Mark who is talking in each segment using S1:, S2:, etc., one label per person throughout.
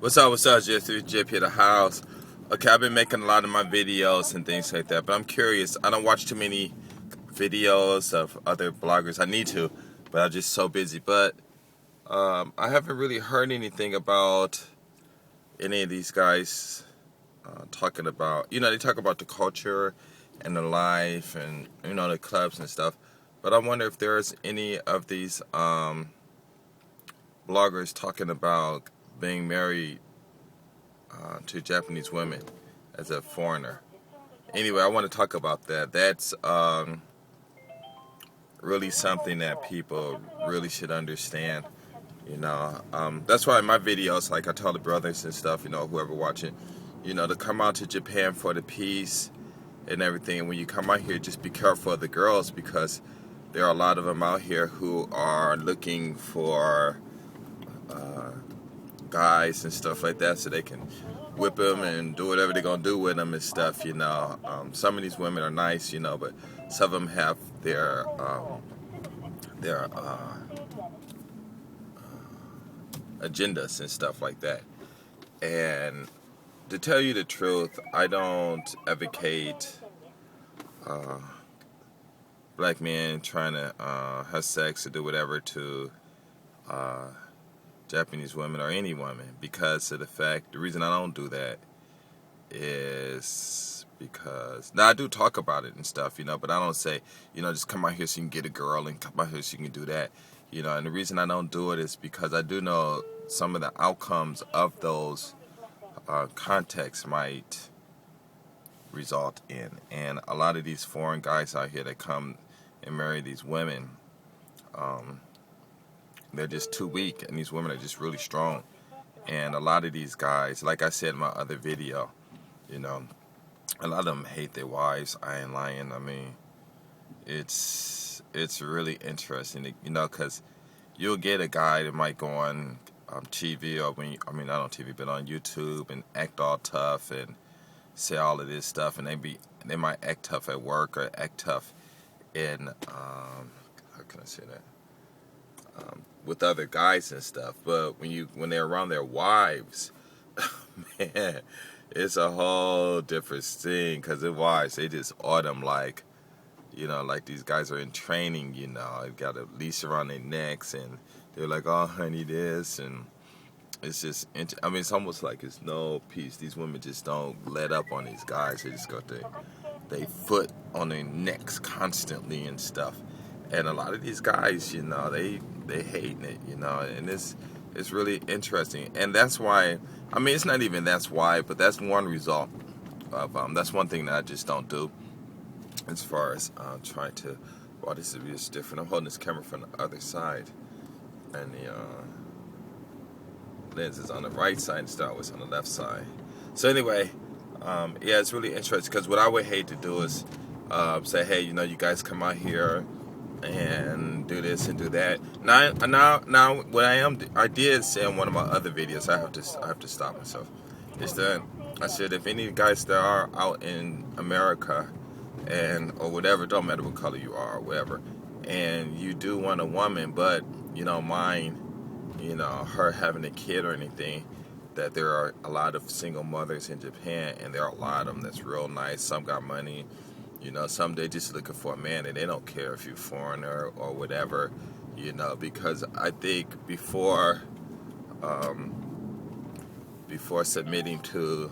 S1: What's up, JP at the house? Okay, I've been making a lot of my videos and things like that, but I'm curious. I don't watch too many videos of other bloggers. I need to, but I'm just so busy. But I haven't really heard anything about any of these guys talking about, they talk about the culture and the life and, the clubs and stuff. But I wonder if there's any of these bloggers talking about being married to Japanese women as a foreigner. Anyway, I want to talk about that. That's really something that people really should understand. That's why in my videos, like I tell the brothers and stuff, whoever watching, to come out to Japan for the peace and everything. And when you come out here, just be careful of the girls because there are a lot of them out here who are looking for guys and stuff like that so they can whip them and do whatever they're going to do with them and stuff, Some of these women are nice, but some of them have their agendas and stuff like that. And to tell you the truth, I don't advocate black men trying to have sex or do whatever to Japanese women or any woman because of the reason I don't do that is because, now I do talk about it and stuff, but I don't say, just come out here so you can get a girl and come out here so you can do that, and the reason I don't do it is because I do know some of the outcomes of those contexts might result in, and a lot of these foreign guys out here that come and marry these women, they're just too weak, and these women are just really strong. And a lot of these guys, like I said in my other video, a lot of them hate their wives. I ain't lying. I mean, it's really interesting, because you'll get a guy that might go on TV or not on TV, but on YouTube and act all tough and say all of this stuff, and they might act tough at work or act tough in how can I say that? With other guys and stuff, but when they're around their wives, man, it's a whole different thing. Cause the wives, they just awe them like these guys are in training. They've got a leash around their necks, and they're like, "Oh, honey, this," and it's just. It's almost like it's no peace. These women just don't let up on these guys. They just got they foot on their necks constantly and stuff. And a lot of these guys, they hating it, and it's really interesting. And that's why, it's not even that's why, but that's one result of, that's one thing that I just don't do as far as trying to, well, this is just different. I'm holding this camera from the other side, and the lens is on the right side and Star Wars on the left side. So anyway, yeah, it's really interesting because what I would hate to do is say, hey, you guys come out here and do this and do that. Now, what I did say in one of my other videos, I have to stop myself. Is that I said if any guys that are out in America or whatever, don't matter what color you are or whatever, and you do want a woman, but you don't mind, her having a kid or anything. That there are a lot of single mothers in Japan, and there are a lot of them that's real nice. Some got money. Some they just looking for a man and they don't care if you're foreigner or whatever, because I think before submitting to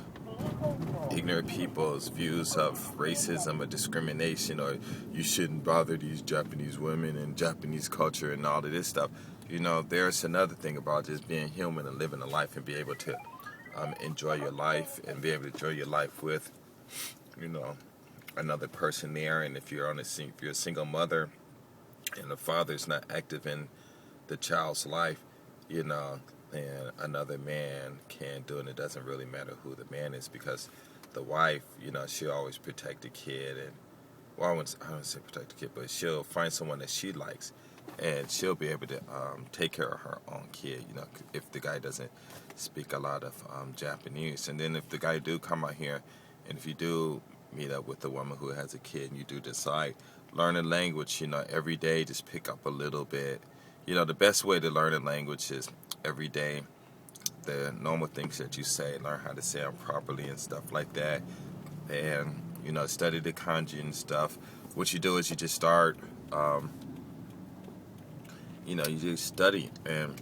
S1: ignorant people's views of racism or discrimination or you shouldn't bother these Japanese women and Japanese culture and all of this stuff, there's another thing about just being human and living a life and be able to enjoy your life and be able to enjoy your life with, another person there. And if you're if you're a single mother and the father's not active in the child's life, and another man can do it. And it doesn't really matter who the man is because the wife, she'll always protect the kid. And well, I don't say protect the kid, but she'll find someone that she likes, and she'll be able to take care of her own kid. If the guy doesn't speak a lot of Japanese, and then if the guy do come out here, and if you do meet up with a woman who has a kid and you do decide learn a language, every day just pick up a little bit. The best way to learn a language is every day the normal things that you say, learn how to say them properly and stuff like that. And, you know, study the kanji and stuff. What you do is you just start, you know, you just study and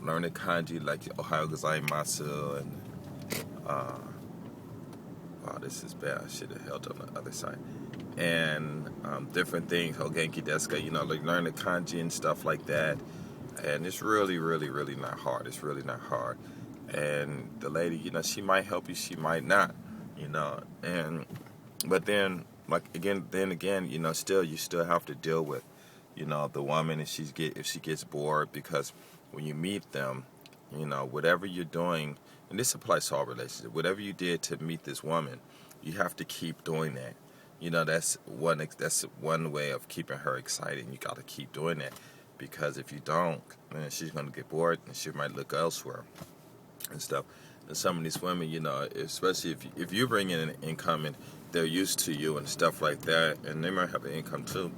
S1: learn the kanji like Ohio Gozaimasu and, wow, this is bad. I should have held on the other side. And different things, Hogenki Deska, you know, like learn the kanji and stuff like that. And it's really, really, really not hard. It's really not hard. And the lady, you know, she might help you, she might not, you know. And but then, like again, you know, you still have to deal with, you know, the woman if she gets bored, because when you meet them, you know, whatever you're doing, and this applies to all relationships, whatever you did to meet this woman, you have to keep doing that. You know, that's one way of keeping her excited. You got to keep doing that, because if you don't, then she's going to get bored and she might look elsewhere and stuff. And some of these women, you know, especially if you bring in an income and they're used to you and stuff like that, and they might have an income too,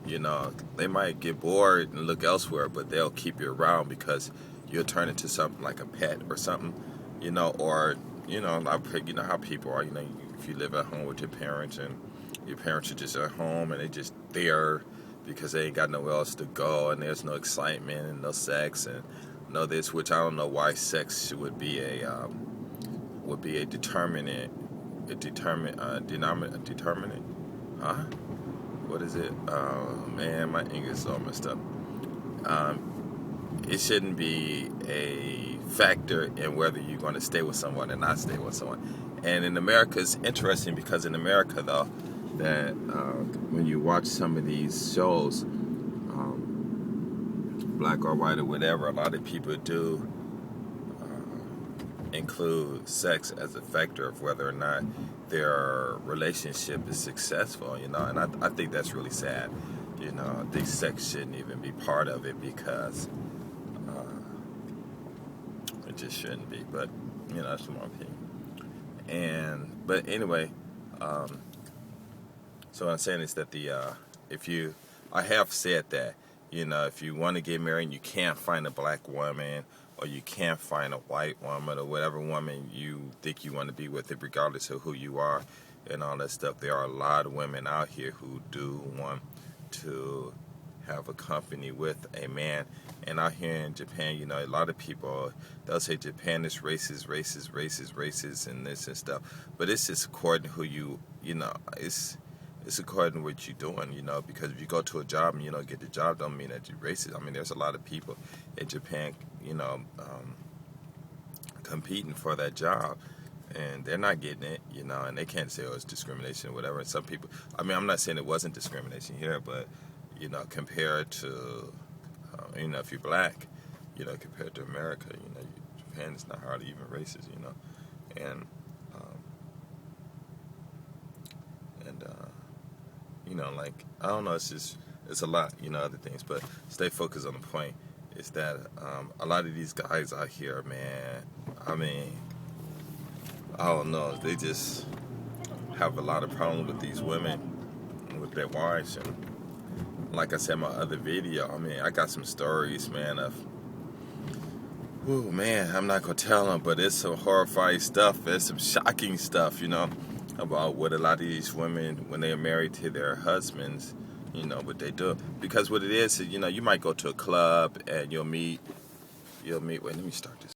S1: you know, they might get bored and look elsewhere, but they'll keep you around because you'll turn into something like a pet or something, you know, or, you know how people are, you know, if you live at home with your parents and your parents are just at home and they just there because they ain't got nowhere else to go, and there's no excitement and no sex and no this, which I don't know why sex would be a determinant, huh? What is it? Man, my English is all messed up. It shouldn't be a factor in whether you're going to stay with someone or not stay with someone. And in America, it's interesting because in America, though, that when you watch some of these shows, black or white or whatever, a lot of people do include sex as a factor of whether or not their relationship is successful, you know, and I think that's really sad. You know, I think sex shouldn't even be part of it because it just shouldn't be, but, you know, that's my opinion. But anyway, so what I'm saying is that I have said that, you know, if you want to get married and you can't find a black woman, or you can't find a white woman, or whatever woman you think you want to be with, it, regardless of who you are and all that stuff, there are a lot of women out here who do want to have a company with a man. And out here in Japan, you know, a lot of people, they'll say Japan is racist, and this and stuff. But it's just according to who you know, it's according to what you're doing, you know, because if you go to a job and you don't get the job, don't mean that you're racist. I mean, there's a lot of people in Japan, you know, competing for that job, and they're not getting it, you know, and they can't say, oh, it's discrimination or whatever. And some people, I mean, I'm not saying it wasn't discrimination here, but, you know, compared to, you know, if you're black, you know, compared to America, you know, Japan is not hardly even racist, you know, and you know, like, I don't know, it's a lot, you know, other things, but stay focused on the point, is that a lot of these guys out here, man, I mean, I don't know, they just have a lot of problems with these women, with their wives, and like I said in my other video, I mean, I got some stories, man, of, ooh, man, I'm not gonna tell them, but it's some horrifying stuff, there's some shocking stuff, you know, about what a lot of these women, when they're married to their husbands, you know, what they do. Because what it is, you know, you might go to a club and you'll meet, wait, let me start this.